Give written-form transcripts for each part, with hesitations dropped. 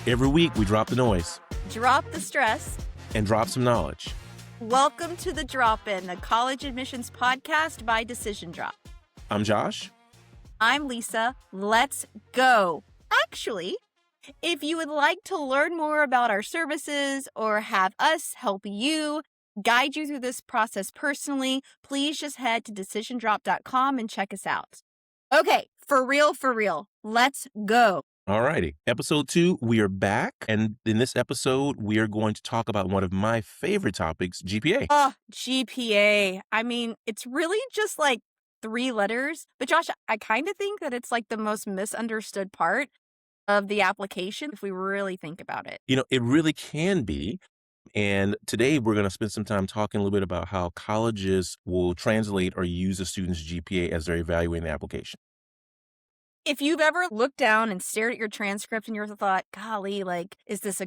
Every week, we drop the noise Drop the stress. and drop some knowledge. Welcome to The Drop-In, the college admissions podcast by Decision Drop. I'm Josh. I'm Lisa. Let's go. Actually, if you would like to learn more about our services or have us help you, guide you through this process personally, please just head to decisiondrop.com and check us out. Okay, for real, let's go. All righty. Episode 2, we are back. And in this episode, we are going to talk about one of my favorite topics, GPA. Oh, GPA. I mean, it's really just like 3 letters. But Josh, I kind of think that it's like the most misunderstood part of the application if we really think about it. It really can be. And today, we're going to spend some time talking a little bit about how colleges will translate or use a student's GPA as they're evaluating the application. If you've ever looked down and stared at your transcript and you thought, golly, like, is this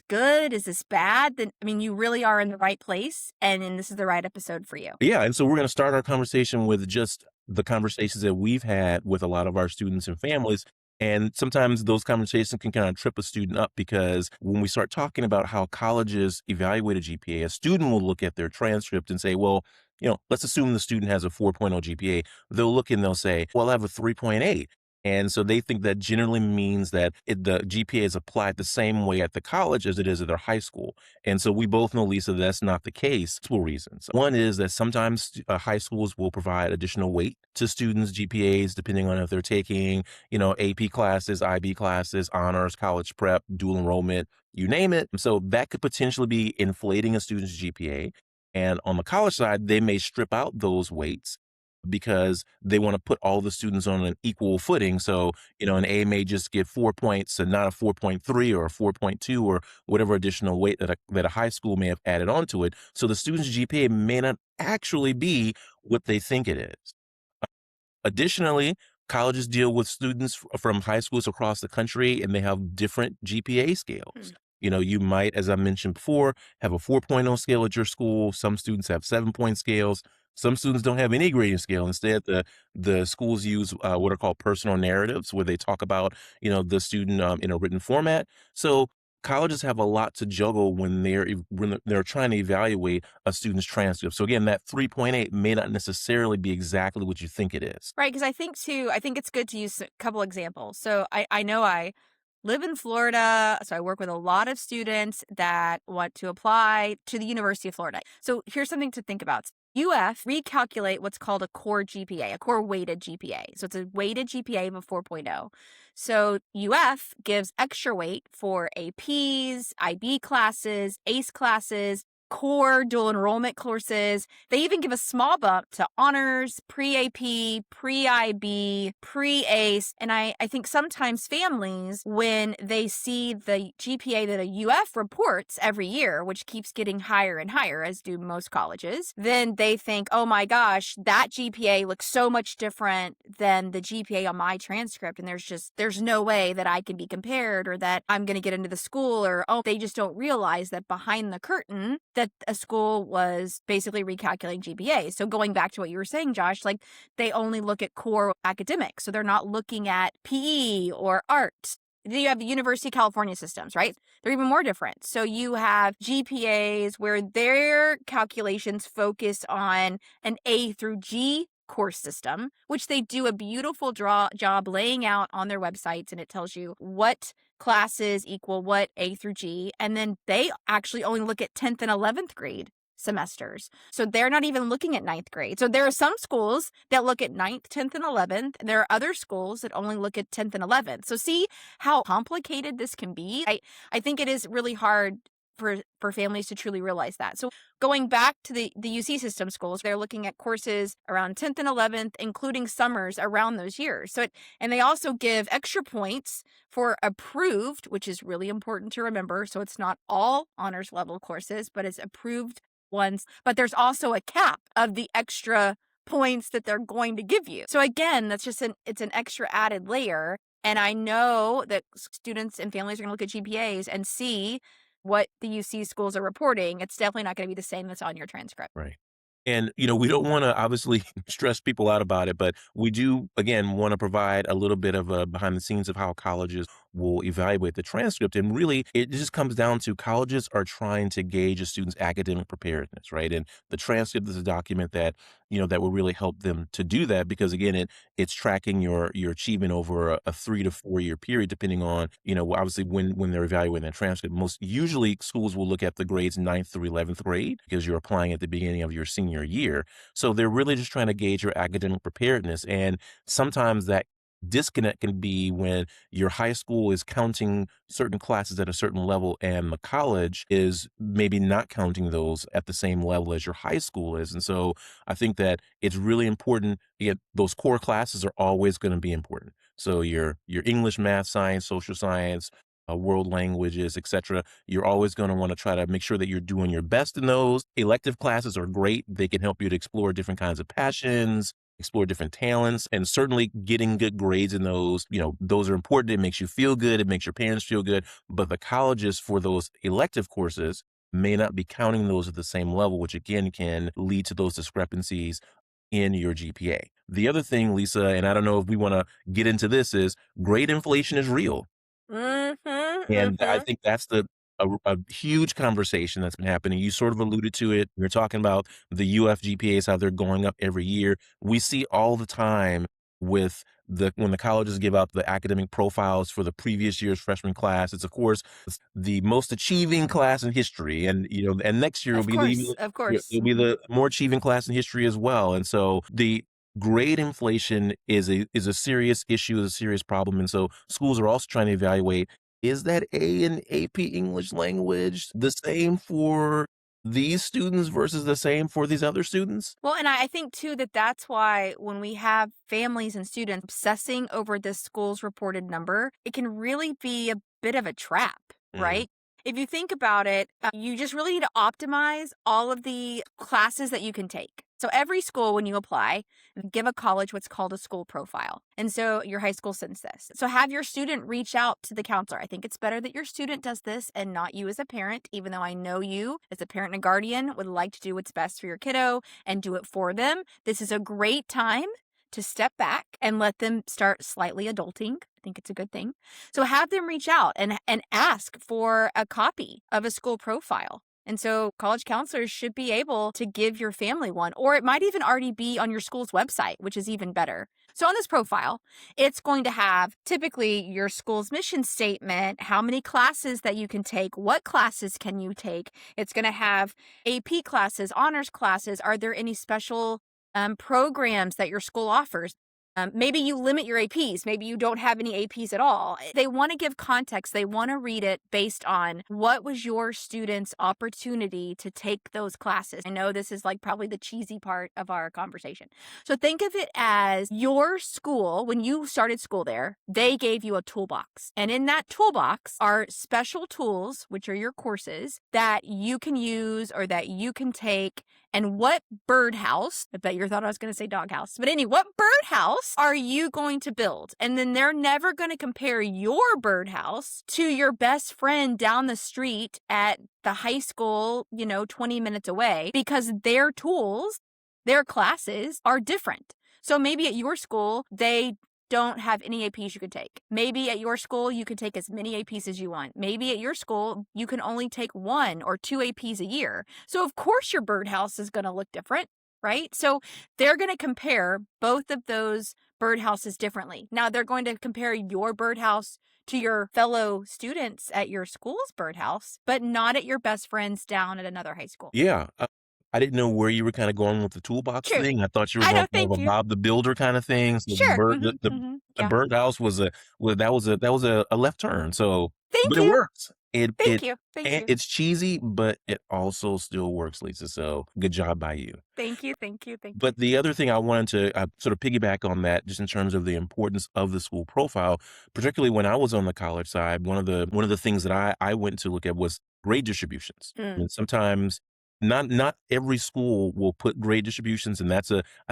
good? Is this bad? Then, I mean, you really are in the right place, and this is the right episode for you. Yeah. And so we're going to start our conversation with just the conversations that we've had with a lot of our students and families. And sometimes those conversations can kind of trip a student up because when we start talking about how colleges evaluate a GPA, a student will look at their transcript and say, well, let's assume the student has a 4.0 GPA. They'll look and they'll say, well, I have a 3.8. And so they think that generally means that the GPA is applied the same way at the college as it is at their high school. And so we both know, Lisa, that's not the case for reasons. One is that sometimes high schools will provide additional weight to students' GPAs, depending on if they're taking, AP classes, IB classes, honors, college prep, dual enrollment, you name it. So that could potentially be inflating a student's GPA. And on the college side, they may strip out those weights because they want to put all the students on an equal footing. So, an A may just get 4 points and not a 4.3 or a 4.2 or whatever additional weight that a high school may have added onto it. So the student's GPA may not actually be what they think it is. Additionally, colleges deal with students from high schools across the country, and they have different GPA scales. You might, as I mentioned before, have a 4.0 scale at your school. Some students have 7-point scales. Some students don't have any grading scale. Instead, the schools use what are called personal narratives, where they talk about, the student in a written format. So colleges have a lot to juggle when they're trying to evaluate a student's transcript. So again, that 3.8 may not necessarily be exactly what you think it is. Right, because I think it's good to use a couple examples. So I know I live in Florida, so I work with a lot of students that want to apply to the University of Florida. So here's something to think about. UF recalculate what's called a core GPA, a core weighted GPA. So it's a weighted GPA of a 4.0. So UF gives extra weight for APs, IB classes, ACE classes, core dual enrollment courses. They even give a small bump to honors, pre-AP, pre-IB, pre-ACE. And I think sometimes families, when they see the GPA that a UF reports every year, which keeps getting higher and higher, as do most colleges, then they think, oh my gosh, that GPA looks so much different than the GPA on my transcript. And there's no way that I can be compared or that I'm going to get into the school, or, they just don't realize that behind the curtain, that a school was basically recalculating GPA. So going back to what you were saying, Josh, like they only look at core academics. So they're not looking at PE or art. Then you have the University of California systems, right? They're even more different. So you have GPAs where their calculations focus on an A through G course system, which they do a beautiful job laying out on their websites, and it tells you what classes equal what A through G, and then they actually only look at 10th and 11th grade semesters. So they're not even looking at 9th grade. So there are some schools that look at 9th, 10th, and 11th, and there are other schools that only look at 10th and 11th. So see how complicated this can be? I think it is really hard for families to truly realize that. So going back to the UC system schools, they're looking at courses around 10th and 11th, including summers around those years. And they also give extra points for approved, which is really important to remember. So it's not all honors level courses, but it's approved ones. But there's also a cap of the extra points that they're going to give you. So again, it's an extra added layer. And I know that students and families are going to look at GPAs and see what the UC schools are reporting. It's definitely not going to be the same that's on your transcript. Right. And, we don't want to obviously stress people out about it, but we do, again, want to provide a little bit of a behind the scenes of how colleges will evaluate the transcript. And really, it just comes down to colleges are trying to gauge a student's academic preparedness, right? And the transcript is a document that, that will really help them to do that because again, it's tracking your achievement over a 3 to 4 year period, depending on, obviously when they're evaluating that transcript. Most usually schools will look at the grades ninth through 11th grade because you're applying at the beginning of your senior year. So they're really just trying to gauge your academic preparedness. And sometimes that disconnect can be when your high school is counting certain classes at a certain level and the college is maybe not counting those at the same level as your high school is. And so I think that it's really important. Yet those core classes are always going to be important. So your English, math, science, social science, world languages, etc. You're always going to want to try to make sure that you're doing your best in those. Elective classes are great. They can help you to explore different kinds of passions, explore different talents, and certainly getting good grades in those, those are important. It makes you feel good. It makes your parents feel good. But the colleges for those elective courses may not be counting those at the same level, which again can lead to those discrepancies in your GPA. The other thing, Lisa, and I don't know if we want to get into this, is grade inflation is real. Mhm, And I mhm. think that's a huge conversation that's been happening. You sort of alluded to it. We're talking about the UF GPAs, how they're going up every year. We see all the time with when the colleges give out the academic profiles for the previous year's freshman class. It's of course the most achieving class in history, and and next year will Of be course, of course. it'll be the more achieving class in history as well. And so the grade inflation is a serious issue, is a serious problem. And so schools are also trying to evaluate, is that A in AP English language the same for these students versus the same for these other students? Well, and I think too that that's why when we have families and students obsessing over this school's reported number, it can really be a bit of a trap, Mhm. right? If you think about it, you just really need to optimize all of the classes that you can take. So every school, when you apply, give a college what's called a school profile. And so your high school sends this. So have your student reach out to the counselor. I think it's better that your student does this and not you as a parent, even though I know you as a parent and a guardian would like to do what's best for your kiddo and do it for them. This is a great time to step back and let them start slightly adulting. I think it's a good thing. So have them reach out and ask for a copy of a school profile. And so college counselors should be able to give your family one, or it might even already be on your school's website, which is even better. So on this profile, it's going to have typically your school's mission statement, how many classes that you can take, what classes can you take. It's going to have AP classes, honors classes. Are there any special programs that your school offers? Maybe you limit your APs. Maybe you don't have any APs at all. They want to give context. They want to read it based on what was your student's opportunity to take those classes. I know this is like probably the cheesy part of our conversation. So think of it as your school, when you started school there, they gave you a toolbox. And in that toolbox are special tools, which are your courses that you can use or that you can take. And what birdhouse, I bet you thought I was going to say doghouse, but anyway, what birdhouse are you going to build? And then they're never going to compare your birdhouse to your best friend down the street at the high school, 20 minutes away, because their tools, their classes are different. So maybe at your school, they don't have any APs you could take. Maybe at your school, you could take as many APs as you want. Maybe at your school, you can only take 1 or 2 APs a year. So of course your birdhouse is going to look different, right? So they're going to compare both of those birdhouses differently. Now they're going to compare your birdhouse to your fellow students at your school's birdhouse, but not at your best friends down at another high school. Yeah, I didn't know where you were kinda going with the toolbox True. thing. I thought you were I going know. more of a Thank you. Bob the Builder kinda thing. So Sure. the Yeah. burnt house was a left turn. So Thank but it you. works. It Thank you. Thank and you. it's cheesy, but it also still works, Lisa. So good job by you. Thank you. Thank you. Thank you. But the other thing I wanted to sort of piggyback on that, just in terms of the importance of the school profile, particularly when I was on the college side, one of the things that I went to look at was grade distributions. Mm. And sometimes not every school will put grade distributions, and I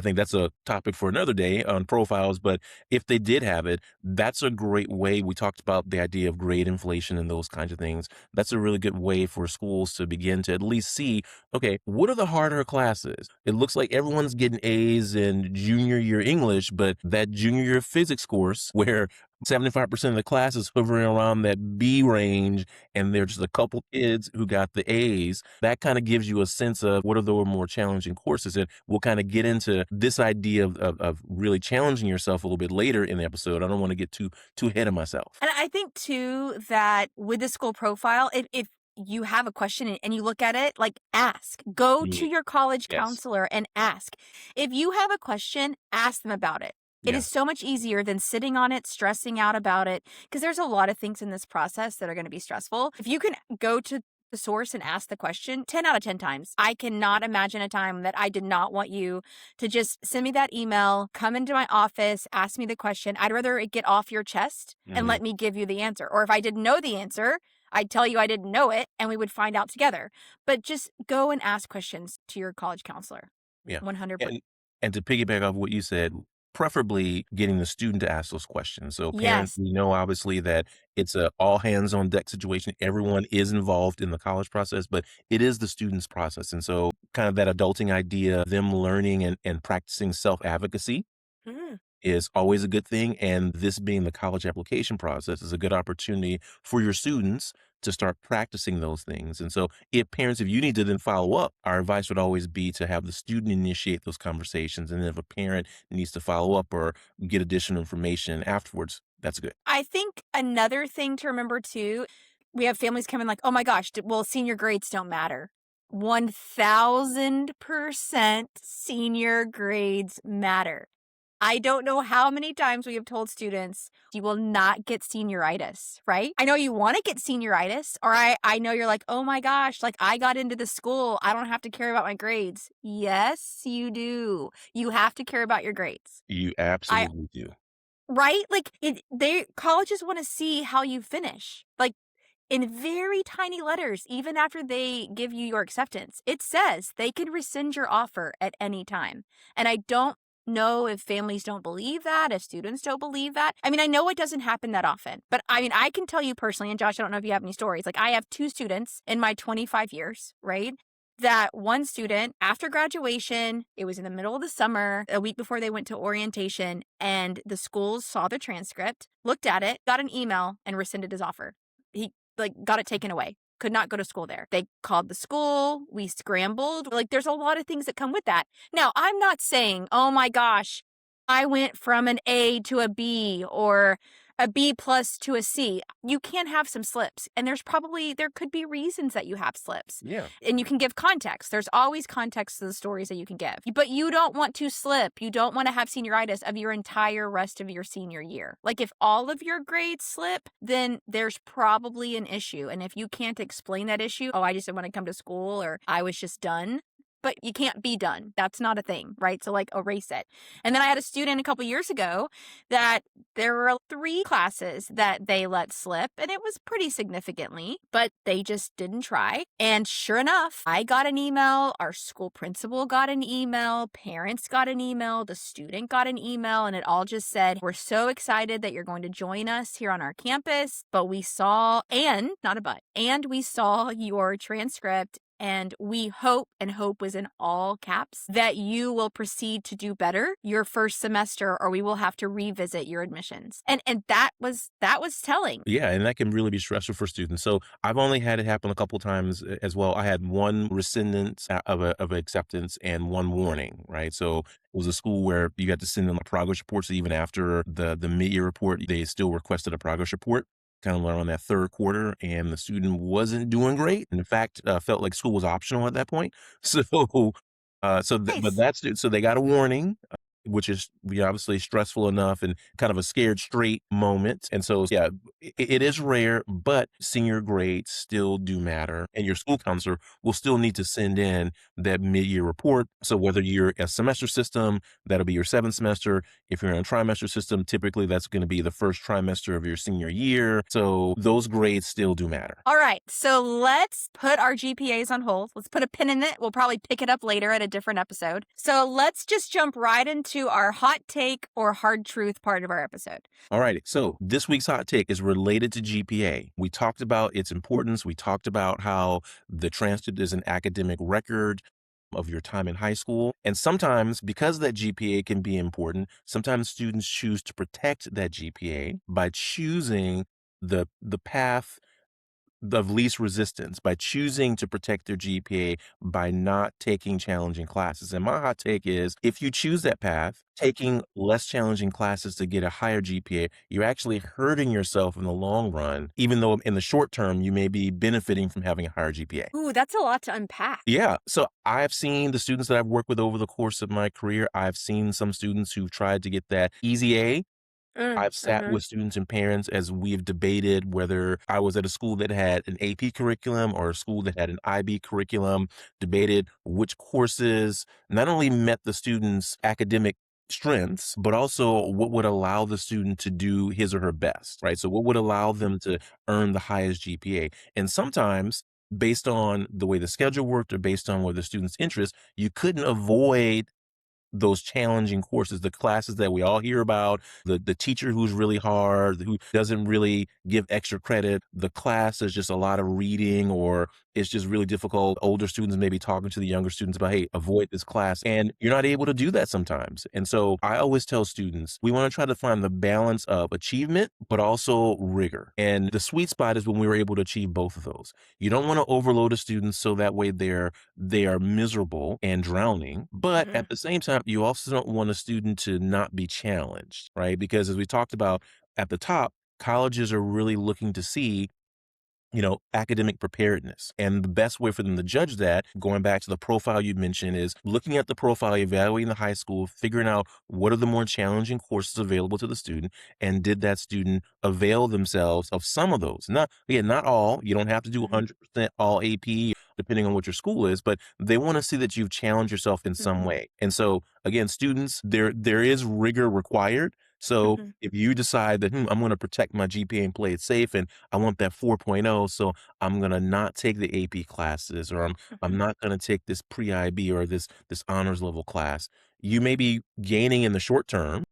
think that's a topic for another day on profiles. But if they did have it, that's a great way. We talked about the idea of grade inflation and those kinds of things. That's a really good way for schools to begin to at least see, okay, what are the harder classes? It looks like everyone's getting A's in junior year English, but that junior year physics course where 75% of the class is hovering around that B range, and there's just a couple kids who got the A's. That kind of gives you a sense of what are the more challenging courses. And we'll kind of get into this idea of really challenging yourself a little bit later in the episode. I don't want to get too ahead of myself. And I think too that with the school profile, if you have a question and you look at it, like ask. Go to Yeah. your college Yes. counselor and ask. If you have a question, ask them about it. It Yeah. is so much easier than sitting on it, stressing out about it, because there's a lot of things in this process that are going to be stressful. If you can go to the source and ask the question 10 out of 10 times, I cannot imagine a time that I did not want you to just send me that email, come into my office, ask me the question. I'd rather it get off your chest and Hmm. let me give you the answer. Or if I didn't know the answer, I'd tell you I didn't know it and we would find out together. But just go and ask questions to your college counselor. Yeah. 100%. And to piggyback off what you said, preferably getting the student to ask those questions. So parents, Yes. we know obviously that it's a all hands on deck situation. Everyone is involved in the college process, but it is the student's process. And so kind of that adulting idea, them learning and practicing self-advocacy Mhm. is always a good thing. And this being the college application process is a good opportunity for your students to start practicing those things. And so, if parents, if you need to then follow up, our advice would always be to have the student initiate those conversations. And then if a parent needs to follow up or get additional information afterwards, that's good. I think another thing to remember too, we have families coming like, oh my gosh, well, senior grades don't matter. 1000% senior grades matter. I don't know how many times we have told students you will not get senioritis, right? I know you want to get senioritis, or I know you're like, oh my gosh, like I got into the school. I don't have to care about my grades. Yes, you do. You have to care about your grades. You I absolutely do. Right? Like they colleges want to see how you finish. Like in very tiny letters, even after they give you your acceptance, it says they can rescind your offer at any time. And I don't know if families don't believe that, if students don't believe that. I mean, I know it doesn't happen that often, but I mean, I can tell you personally, and Josh, I don't know if you have any stories. Like, I have two students in my 25 years, right? That one student, after graduation, it was in the middle of the summer, a week before they went to orientation, and the schools saw the transcript, looked at it, got an email, and rescinded his offer. He got it taken away. Could not go to school there. They called the school. We scrambled. Like, there's a lot of things that come with that. Now, I'm not saying, oh my gosh, I went from an A to a B or a B plus to a C. You can have some slips. And there could be reasons that you have slips. Yeah. And you can give context. There's always context to the stories that you can give. But you don't want to slip. You don't want to have senioritis of your entire rest of your senior year. Like, if all of your grades slip, then there's probably an issue. And if you can't explain that issue, oh, I just didn't want to come to school, or I was just done. But you can't be done. That's not a thing, right? So like erase it. And then I had a student a couple years ago that there were 3 classes that they let slip, and it was pretty significantly, but they just didn't try. And sure enough, I got an email, our school principal got an email, parents got an email, the student got an email, and it all just said, we're so excited that you're going to join us here on our campus, but we saw, and not a but, and we saw your transcript. And we hope, and hope was in all caps, that you will proceed to do better your first semester, or we will have to revisit your admissions. And that was telling. Yeah, and that can really be stressful for students. So I've only had it happen a couple times as well. I had one rescindance of acceptance and one warning, right? So it was a school where you got to send them a progress report. So even after the mid-year report, they still requested a progress report kind of around that third quarter, and the student wasn't doing great. And in fact, felt like school was optional at that point. So, but Nice. so they got a warning, which is obviously stressful enough and kind of a scared straight moment. And so, yeah, it is rare, but senior grades still do matter. And your school counselor will still need to send in that mid-year report. So whether you're a semester system, that'll be your 7th semester. If you're in a trimester system, typically that's going to be the first trimester of your senior year. So those grades still do matter. All right, so let's put our GPAs on hold. Let's put a pin in it. We'll probably pick it up later at a different episode. So let's just jump right into our hot take or hard truth part of our episode. All right. So this week's hot take is related to GPA. We talked about its importance. We talked about how the transcript is an academic record. of your time in high school. And sometimes, because that GPA can be important, sometimes students choose to protect that GPA by choosing the path of least resistance, by choosing to protect their GPA by not taking challenging classes. And my hot take is, if you choose that path, taking less challenging classes to get a higher GPA, you're actually hurting yourself in the long run, even though in the short term you may be benefiting from having a higher GPA. Ooh, that's a lot to unpack. Yeah. So I've seen the students that I've worked with over the course of my career. I've seen some students who've tried to get that easy A. I've sat Mhm. with students and parents as we've debated whether I was at a school that had an AP curriculum or a school that had an IB curriculum, debated which courses not only met the student's academic strengths, but also what would allow the student to do his or her best, right? So what would allow them to earn the highest GPA? And sometimes, based on the way the schedule worked or based on what the student's interest, you couldn't avoid those challenging courses, the classes that we all hear about, the teacher who's really hard, who doesn't really give extra credit, the class is just a lot of reading, or it's just really difficult. Older students maybe talking to the younger students about, hey, avoid this class. And you're not able to do that sometimes. And so I always tell students, we want to try to find the balance of achievement, but also rigor. And the sweet spot is when we were able to achieve both of those. You don't want to overload a student so that way they are miserable and drowning. But Mhm. at the same time, you also don't want a student to not be challenged, right? Because as we talked about at the top, colleges are really looking to see, academic preparedness. And the best way for them to judge that, going back to the profile you mentioned, is looking at the profile, evaluating the high school, figuring out what are the more challenging courses available to the student, and did that student avail themselves of some of those? Not, again, not all. You don't have to do Mhm. 100% all AP, depending on what your school is, but they want to see that you've challenged yourself in some Mhm. way. And so, again, students, there is rigor required. So Mhm. if you decide that, I'm going to protect my GPA and play it safe, and I want that 4.0, so I'm gonna not take the AP classes, or I'm Mhm. not gonna take this pre-IB or this honors level class. You may be gaining in the short term,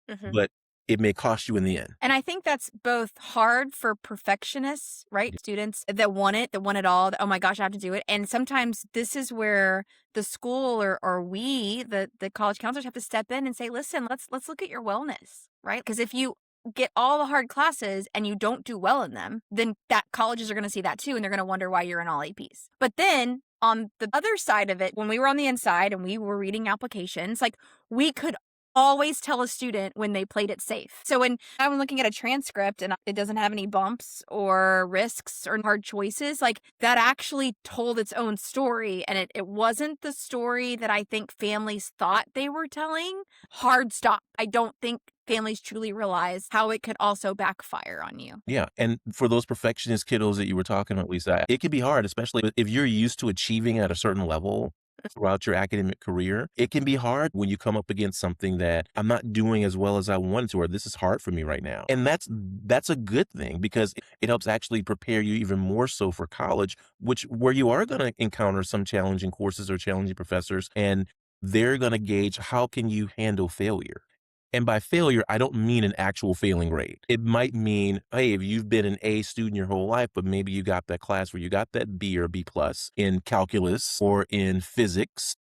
Mhm. but it may cost you in the end. And I think that's both hard for perfectionists, right? Students that want it all. Oh my gosh, I have to do it. And sometimes this is where the school or we, the college counselors, have to step in and say, listen, let's look at your wellness, right? Because if you get all the hard classes and you don't do well in them, then that colleges are going to see that too, and they're going to wonder why you're in all APs. But then on the other side of it, when we were on the inside and we were reading applications, like, we could always tell a student when they played it safe. So when I'm looking at a transcript and it doesn't have any bumps or risks or hard choices, like, that actually told its own story. And it wasn't the story that I think families thought they were telling. Hard stop. I don't think families truly realize how it could also backfire on you. Yeah, and for those perfectionist kiddos that you were talking about, Lisa, it can be hard, especially if you're used to achieving at a certain level throughout your academic career. It can be hard when you come up against something that I'm not doing as well as I wanted to, or this is hard for me right now. And that's a good thing, because it helps actually prepare you even more so for college, where you are going to encounter some challenging courses or challenging professors, and they're going to gauge how can you handle failure. And by failure, I don't mean an actual failing rate. It might mean, hey, if you've been an A student your whole life, but maybe you got that class where you got that B or B plus in calculus or in physics.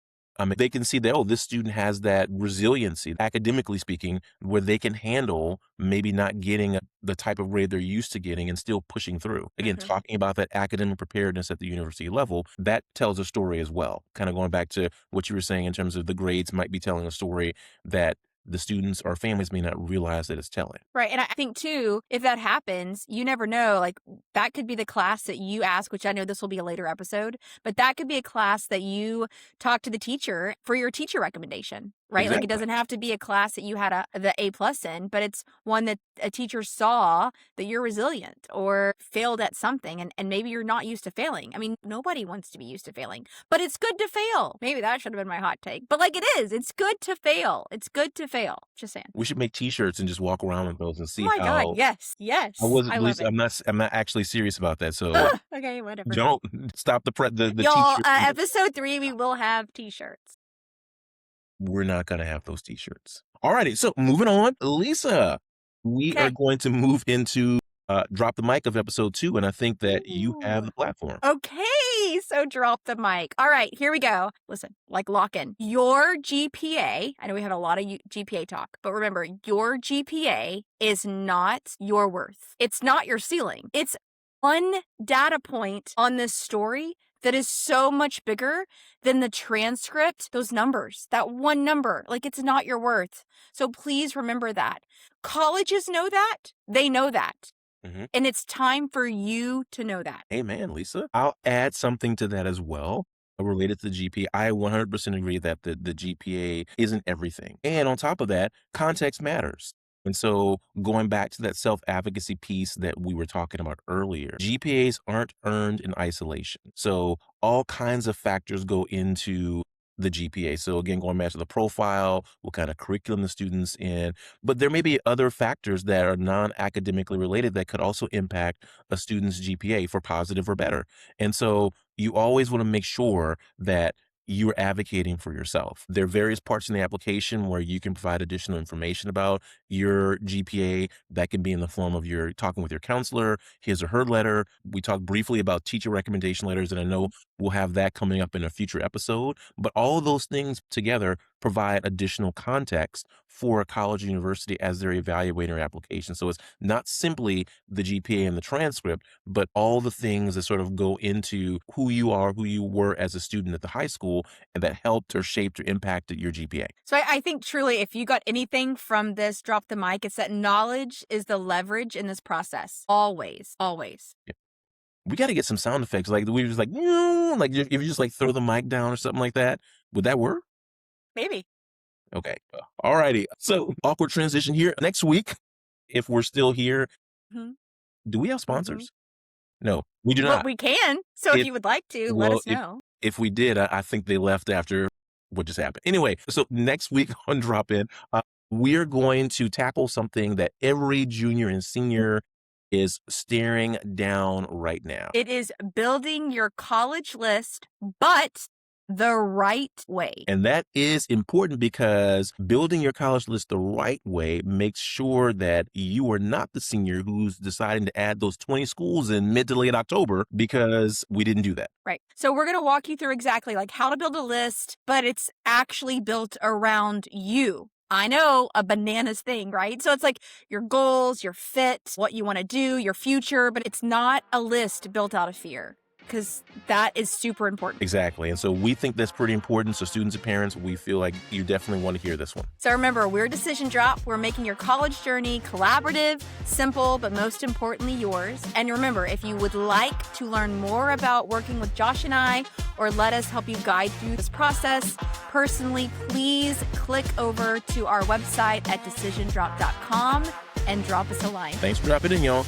They can see that, oh, this student has that resiliency, academically speaking, where they can handle maybe not getting the type of grade they're used to getting and still pushing through. Again, Mhm. talking about that academic preparedness at the university level, that tells a story as well. Kind of going back to what you were saying in terms of the grades might be telling a story that the students or families may not realize that it's telling. Right, and I think too, if that happens, you never know, like, that could be the class that you ask, which I know this will be a later episode, but that could be a class that you talk to the teacher for your teacher recommendation, right? Like, it Exactly. doesn't have to be a class that you had the A plus in, but it's one that a teacher saw that you're resilient or failed at something, and maybe you're not used to failing. I mean, nobody wants to be used to failing, but it's good to fail. Maybe that should have been my hot take, but, like, it is. It's good to fail. It's good to fail. Just saying. We should make T-shirts and just walk around with those and Oh see my god, how. yes, I yes, wasn't, I love Lisa. it. I'm not actually serious about that. So Ugh, okay, whatever. don't stop the Y'all, T-shirt. episode 3, we will have T-shirts. We're not gonna have those T-shirts. Alrighty. So moving on, Lisa. We are Okay. going to move into drop the mic of episode 2, and I think that you have Ooh. the platform. Okay, So drop the mic. All right, here we go. Listen, like lock in. Your GPA, I know we had a lot of GPA talk, but remember, your GPA is not your worth. It's not your ceiling. It's one data point on this story that is so much bigger than the transcript, those numbers, that one number. Like, it's not your worth. So please remember that. Colleges know that. They know that. Mhm. And it's time for you to know that. Amen, Lisa. I'll add something to that as well related to the GPA. I 100% agree that the GPA isn't everything. And on top of that, context matters. And so going back to that self-advocacy piece that we were talking about earlier, GPAs aren't earned in isolation. So all kinds of factors go into the GPA. So again, going back to the profile, what kind of curriculum the student's in, but there may be other factors that are non-academically related that could also impact a student's GPA for positive or better. And so you always want to make sure that you're advocating for yourself. There are various parts in the application where you can provide additional information about your GPA. That can be in the form of your talking with your counselor, his or her letter. We talked briefly about teacher recommendation letters, and I know we'll have that coming up in a future episode. But all of those things together provide additional context for a college or university as they're evaluating their application. So it's not simply the GPA and the transcript, but all the things that sort of go into who you are, who you were as a student at the high school, and that helped or shaped or impacted your GPA. So I think truly, if you got anything from this, drop the mic. It's that knowledge is the leverage in this process. Always, always. Yeah. We got to get some sound effects. Like we just like, like if you just like throw the mic down or something like that, would that work? Maybe. Okay. All righty. So awkward transition here. Next week, if we're still here, Mm-hmm. do we have sponsors? No, we do Well, not. we can. So if If you would like to, let well, us know. if we did, I think they left after what just happened. Anyway, so next week on Drop In, we're going to tackle something that every junior and senior is staring down right now. It is building your college list, but the right way. And that is important because building your college list the right way makes sure that you are not the senior who's deciding to add those 20 schools in mid to late October because we didn't do that. Right. So we're going to walk you through exactly like how to build a list, but it's actually built around you. I know, a bananas thing, right? So it's like your goals, your fit, what you want to do, your future, but it's not a list built out of fear, because that is super important. Exactly. And so we think that's pretty important. So students and parents, we feel like you definitely want to hear this one. So remember, we're Decision Drop. We're making your college journey collaborative, simple, but most importantly, yours. And remember, if you would like to learn more about working with Josh and I, or let us help you guide through this process personally, please click over to our website at decisiondrop.com and drop us a line. Thanks for dropping in, y'all.